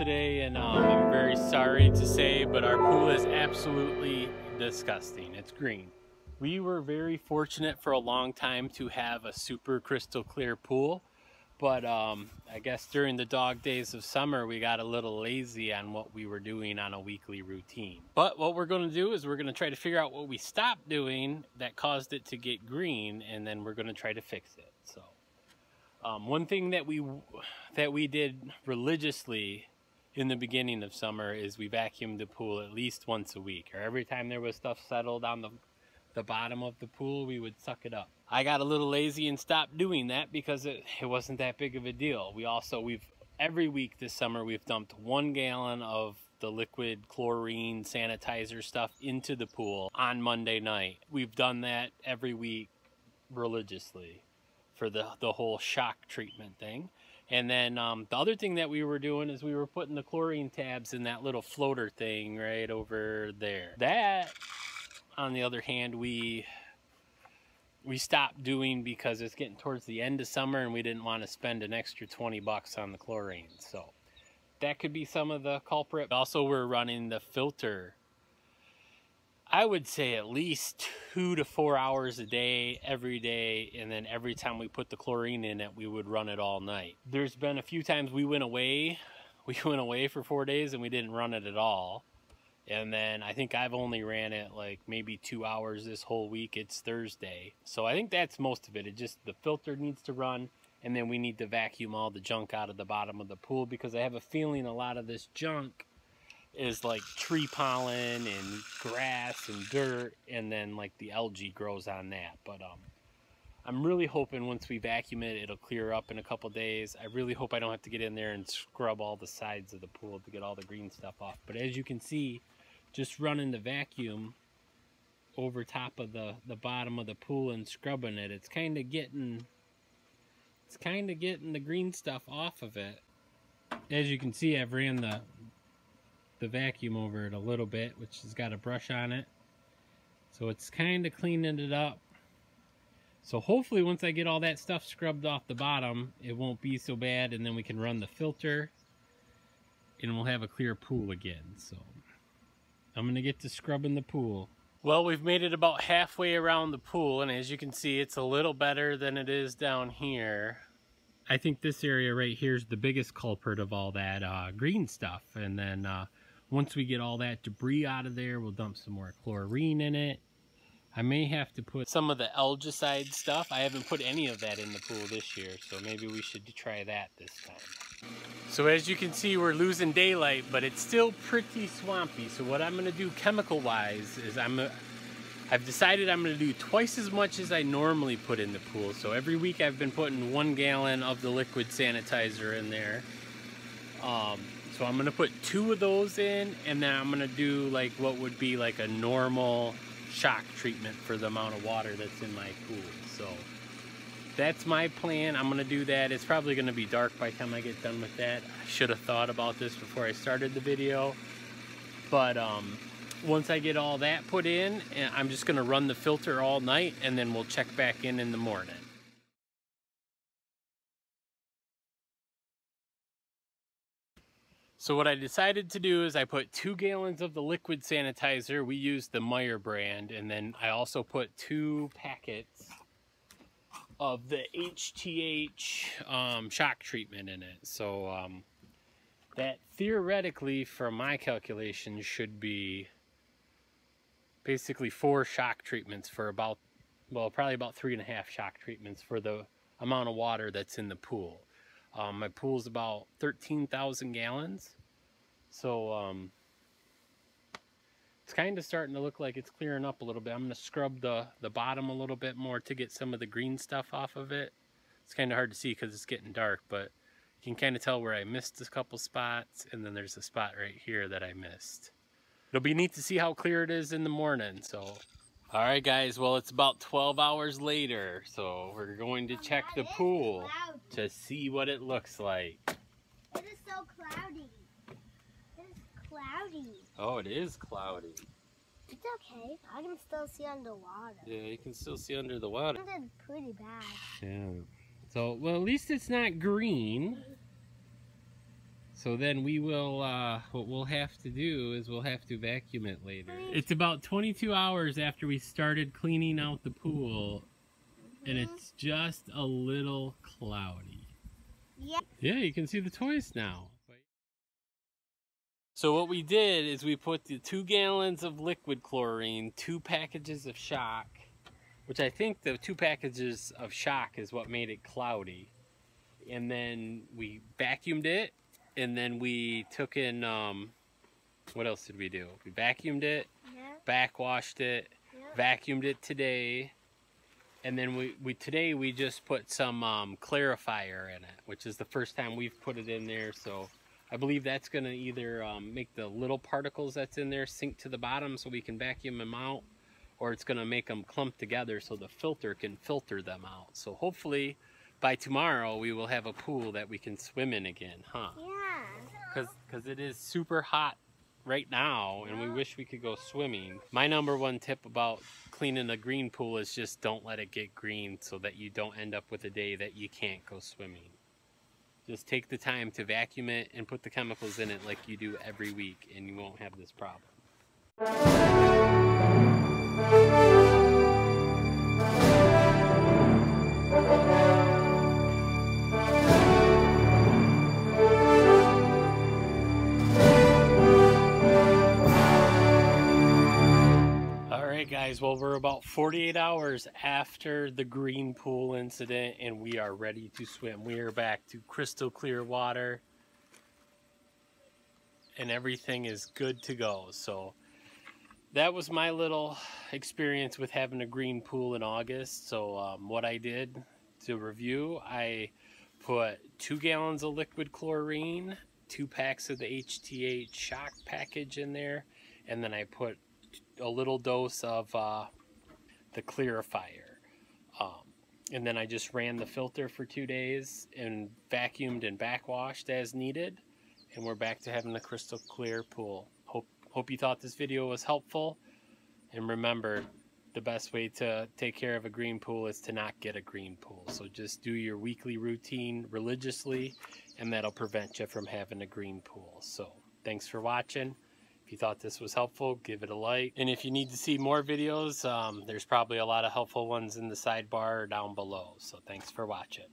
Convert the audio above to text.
today, and I'm very sorry to say, but our pool is absolutely disgusting. It's green. We were very fortunate for a long time to have a super crystal clear pool, but I guess during the dog days of summer we got a little lazy on what we were doing on a weekly routine. But what we're going to do is we're going to try to figure out what we stopped doing that caused it to get green, and then we're going to try to fix it. So one thing that we did religiously in the beginning of summer is we vacuumed the pool at least once a week, or every time there was stuff settled on the bottom of the pool, we would suck it up. I got a little lazy and stopped doing that because it wasn't that big of a deal. Every week this summer we've dumped 1 gallon of the liquid chlorine sanitizer stuff into the pool on Monday night. We've done that every week religiously for the whole shock treatment thing. And then the other thing that we were doing is we were putting the chlorine tabs in that little floater thing right over there. That, on the other hand, we stopped doing because it's getting towards the end of summer and we didn't want to spend an extra 20 bucks on the chlorine. So that could be some of the culprit. Also, we're running the filter, I would say at least 2 to 4 hours a day, every day, and then every time we put the chlorine in it, we would run it all night. There's been a few times we went away for 4 days and we didn't run it at all. And then I think I've only ran it like maybe 2 hours this whole week. It's Thursday. So I think that's most of it. It just, the filter needs to run, and then we need to vacuum all the junk out of the bottom of the pool, because I have a feeling a lot of this junk is like tree pollen and grass and dirt, and then like the algae grows on that. But I'm really hoping once we vacuum it, it'll clear up in a couple days. I really hope I don't have to get in there and scrub all the sides of the pool to get all the green stuff off. But as you can see, just running the vacuum over top of the bottom of the pool and scrubbing it, it's kind of getting the green stuff off of it. As you can see, I've ran the vacuum over it a little bit, which has got a brush on it, so it's kind of cleaning it up. So hopefully once I get all that stuff scrubbed off the bottom, it won't be so bad, and then we can run the filter and we'll have a clear pool again. So I'm gonna get to scrubbing the pool. Well, we've made it about halfway around the pool, and as you can see, it's a little better than it is down here. I think this area right here is the biggest culprit of all that green stuff. And then once we get all that debris out of there, we'll dump some more chlorine in it. I may have to put some of the algicide stuff. I haven't put any of that in the pool this year, so maybe we should try that this time. So as you can see, we're losing daylight, but it's still pretty swampy. So what I'm gonna do chemical-wise is I've decided I'm gonna do twice as much as I normally put in the pool. So every week I've been putting 1 gallon of the liquid sanitizer in there. So I'm gonna put 2 of those in, and then I'm gonna do like what would be like a normal shock treatment for the amount of water that's in my pool. So that's my plan. I'm gonna do that. It's probably gonna be dark by the time I get done with that. I should have thought about this before I started the video. But once I get all that put in, I'm just gonna run the filter all night, and then we'll check back in the morning. So what I decided to do is I put 2 gallons of the liquid sanitizer. We use the Meyer brand, and then I also put 2 packets of the HTH shock treatment in it. So that theoretically, for my calculations, should be basically 4 shock treatments for about, well, probably about 3.5 shock treatments for the amount of water that's in the pool. My pool's about 13,000 gallons, so it's kind of starting to look like it's clearing up a little bit. I'm going to scrub the bottom a little bit more to get some of the green stuff off of it. It's kind of hard to see because it's getting dark, but you can kind of tell where I missed a couple spots, and then there's a spot right here that I missed. It'll be neat to see how clear it is in the morning. So alright guys, well, it's about 12 hours later, so we're going to check the pool to see what it looks like. It is so cloudy. It is cloudy. Oh, it is cloudy. It's okay. I can still see underwater. Yeah, you can still see under the water. It's pretty bad. Yeah. So, well, at least it's not green. So then we will, what we'll have to do is we'll have to vacuum it later. It's about 22 hours after we started cleaning out the pool, and it's just a little cloudy. Yeah. Yeah, you can see the toys now. So what we did is we put the 2 gallons of liquid chlorine, 2 packages of shock, which I think the 2 packages of shock is what made it cloudy. And then we vacuumed it, and then we took in, what else did we do? We vacuumed it, backwashed it, vacuumed it today, and then today we just put some clarifier in it, which is the first time we've put it in there. So I believe that's going to either make the little particles that's in there sink to the bottom so we can vacuum them out, or it's going to make them clump together so the filter can filter them out. So hopefully by tomorrow we will have a pool that we can swim in again, huh? Yeah. Because it is super hot right now, and we wish we could go swimming. My number one tip about cleaning a green pool is just don't let it get green so that you don't end up with a day that you can't go swimming. Just take the time to vacuum it and put the chemicals in it like you do every week, and you won't have this problem. Guys, well, we're about 48 hours after the green pool incident, and we are ready to swim. We are back to crystal clear water, and everything is good to go. So that was my little experience with having a green pool in August. So what I did to review, I put 2 gallons of liquid chlorine, 2 packs of the HTH shock package in there, and then I put a little dose of the clarifier, and then I just ran the filter for 2 days and vacuumed and backwashed as needed, and we're back to having a crystal clear pool. Hope you thought this video was helpful, and remember, the best way to take care of a green pool is to not get a green pool. So just do your weekly routine religiously, and that'll prevent you from having a green pool. So thanks for watching. If you thought this was helpful, give it a like. And if you need to see more videos, there's probably a lot of helpful ones in the sidebar or down below. So thanks for watching.